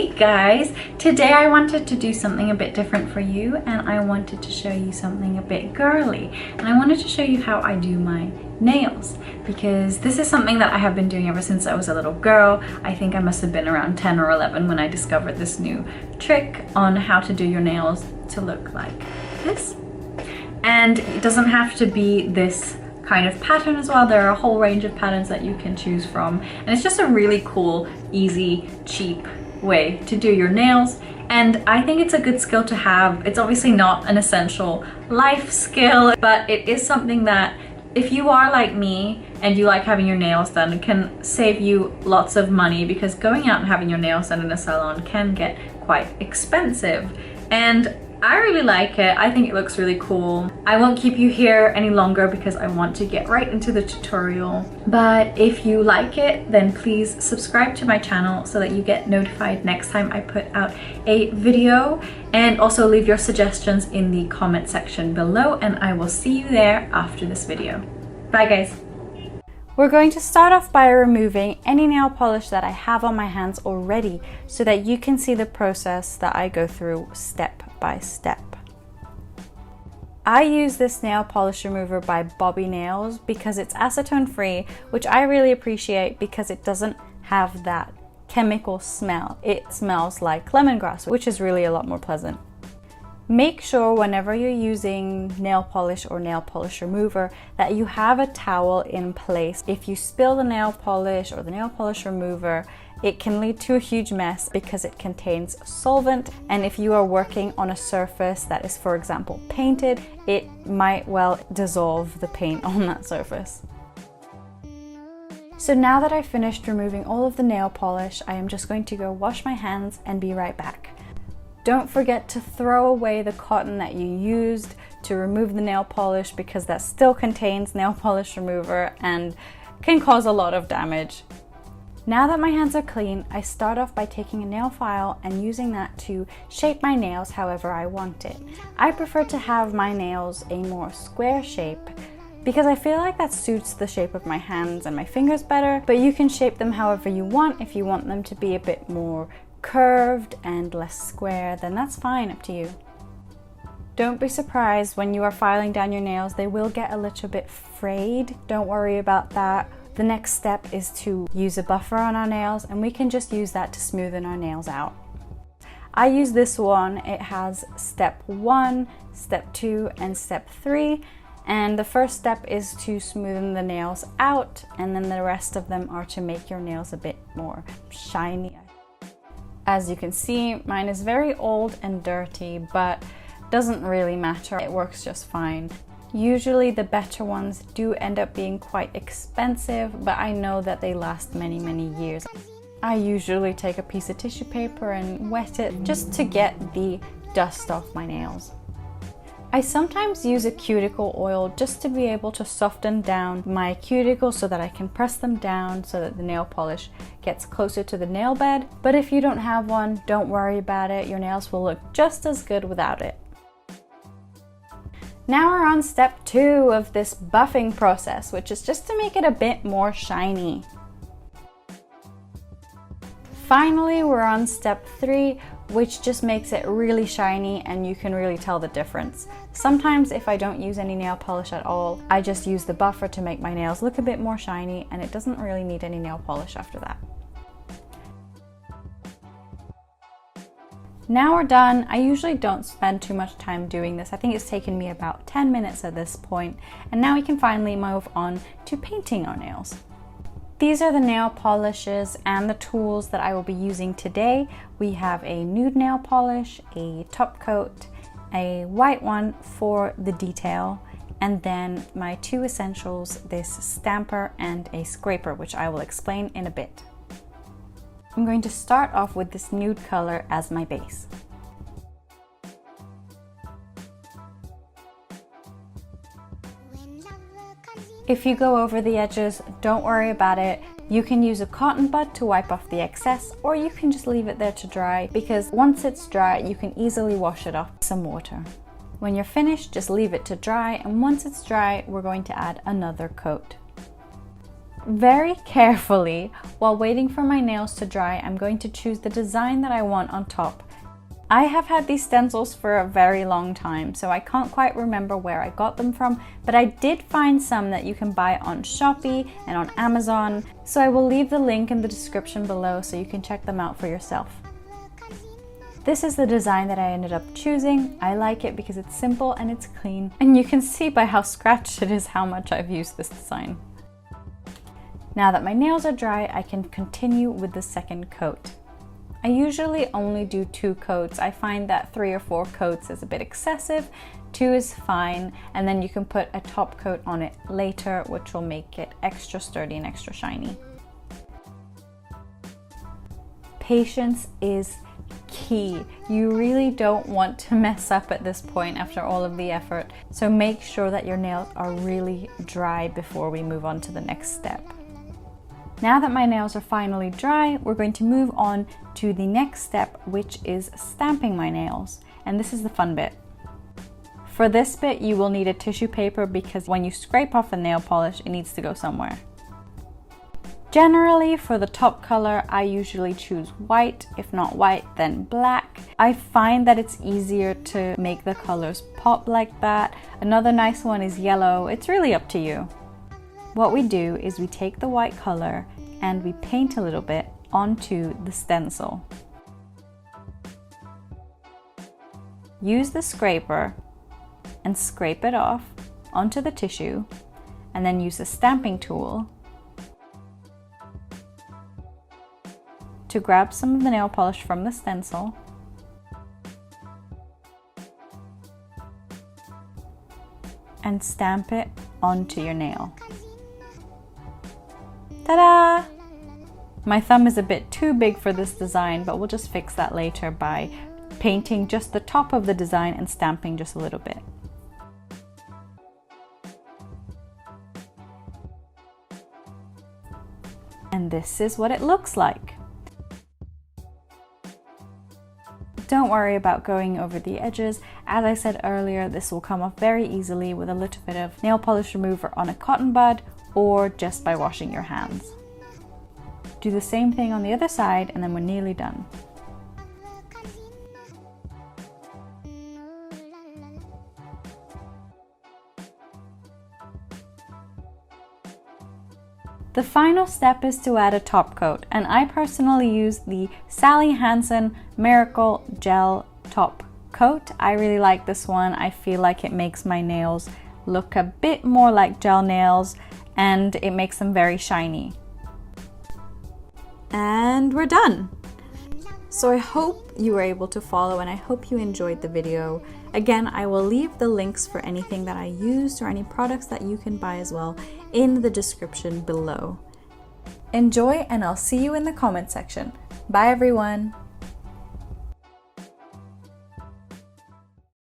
Hey guys, today I wanted to do something a bit different for you, and I wanted to show you something a bit girly, and I wanted to show you how I do my nails, because this is something that I have been doing ever since I was a little girl. I think I must have been around 10 or 11 when I discovered this new trick on how to do your nails to look like this. And it doesn't have to be this kind of pattern as well. There are a whole range of patterns that you can choose from, and it's just a really cool, easy, cheap way to do your nails. And I think it's a good skill to have. It's obviously not an essential life skill, but it is something that if you are like me and you like having your nails done, it can save you lots of money, because going out and having your nails done in a salon can get quite expensive. And I really like it. I think it looks really cool. I won't keep you here any longer because I want to get right into the tutorial. But if you like it, then please subscribe to my channel so that you get notified next time I put out a video. And also leave your suggestions in the comment section below, and I will see you there after this video. Bye guys. We're going to start off by removing any nail polish that I have on my hands already, so that you can see the process that I go through step by step. I use this nail polish remover by Bobby Nails because it's acetone free, which I really appreciate because it doesn't have that chemical smell. It smells like lemongrass, which is really a lot more pleasant. Make sure whenever you're using nail polish or nail polish remover that you have a towel in place. If you spill the nail polish or the nail polish remover, it can lead to a huge mess because it contains solvent, and if you are working on a surface that is, for example, painted, it might well dissolve the paint on that surface. So now that I've finished removing all of the nail polish, I am just going to go wash my hands and be right back. Don't forget to throw away the cotton that you used to remove the nail polish, because that still contains nail polish remover and can cause a lot of damage. Now that my hands are clean, I start off by taking a nail file and using that to shape my nails however I want it. I prefer to have my nails a more square shape because I feel like that suits the shape of my hands and my fingers better, but you can shape them however you want. If you want them to be a bit more curved and less square, then that's fine, up to you. Don't be surprised when you are filing down your nails, they will get a little bit frayed. Don't worry about that. The next step is to use a buffer on our nails, and we can just use that to smoothen our nails out. I use this one. It has step 1, step 2, and step 3. And the first step is to smoothen the nails out, and then the rest of them are to make your nails a bit more shiny. As you can see, mine is very old and dirty, but doesn't really matter. It works just fine. Usually the better ones do end up being quite expensive, but I know that they last many, many years. I usually take a piece of tissue paper and wet it just to get the dust off my nails. I sometimes use a cuticle oil just to be able to soften down my cuticles so that I can press them down so that the nail polish gets closer to the nail bed. But if you don't have one, don't worry about it. Your nails will look just as good without it. Now we're on step 2 of this buffing process, which is just to make it a bit more shiny. Finally, we're on step 3, which just makes it really shiny and you can really tell the difference. Sometimes if I don't use any nail polish at all, I just use the buffer to make my nails look a bit more shiny, and it doesn't really need any nail polish after that. Now we're done. I usually don't spend too much time doing this. I think it's taken me about 10 minutes at this point, and now we can finally move on to painting our nails. These are the nail polishes and the tools that I will be using today. We have a nude nail polish, a top coat, a white one for the detail, and then my 2 essentials, this stamper and a scraper, which I will explain in a bit. I'm going to start off with this nude color as my base. If you go over the edges, don't worry about it. You can use a cotton bud to wipe off the excess, or you can just leave it there to dry, because once it's dry, you can easily wash it off with some water. When you're finished, just leave it to dry, and once it's dry, we're going to add another coat. Very carefully, while waiting for my nails to dry, I'm going to choose the design that I want on top. I have had these stencils for a very long time, so I can't quite remember where I got them from, but I did find some that you can buy on Shopee and on Amazon, so I will leave the link in the description below so you can check them out for yourself. This is the design that I ended up choosing. I like it because it's simple and it's clean, and you can see by how scratched it is how much I've used this design. Now that my nails are dry, I can continue with the second coat. I usually only do 2 coats. I find that 3 or 4 coats is a bit excessive. 2 is fine, and then you can put a top coat on it later, which will make it extra sturdy and extra shiny. Patience is key. You really don't want to mess up at this point after all of the effort, so make sure that your nails are really dry before we move on to the next step. Now that my nails are finally dry, we're going to move on to the next step, which is stamping my nails. And this is the fun bit. For this bit, you will need a tissue paper because when you scrape off a nail polish, it needs to go somewhere. Generally, for the top color, I usually choose white. If not white, then black. I find that it's easier to make the colors pop like that. Another nice one is yellow. It's really up to you. What we do is we take the white color and we paint a little bit onto the stencil. Use the scraper and scrape it off onto the tissue, and then use the stamping tool to grab some of the nail polish from the stencil and stamp it onto your nail. Ta-da! My thumb is a bit too big for this design, but we'll just fix that later by painting just the top of the design and stamping just a little bit. And this is what it looks like. Don't worry about going over the edges. As I said earlier, this will come off very easily with a little bit of nail polish remover on a cotton bud or just by washing your hands. Do the same thing on the other side and then we're nearly done. The final step is to add a top coat, and I personally use the Sally Hansen Miracle Gel Top Coat. I really like this one. I feel like it makes my nails look a bit more like gel nails and it makes them very shiny. And we're done! So I hope you were able to follow and I hope you enjoyed the video. Again, I will leave the links for anything that I used or any products that you can buy as well in the description below. Enjoy, and I'll see you in the comment section. Bye everyone!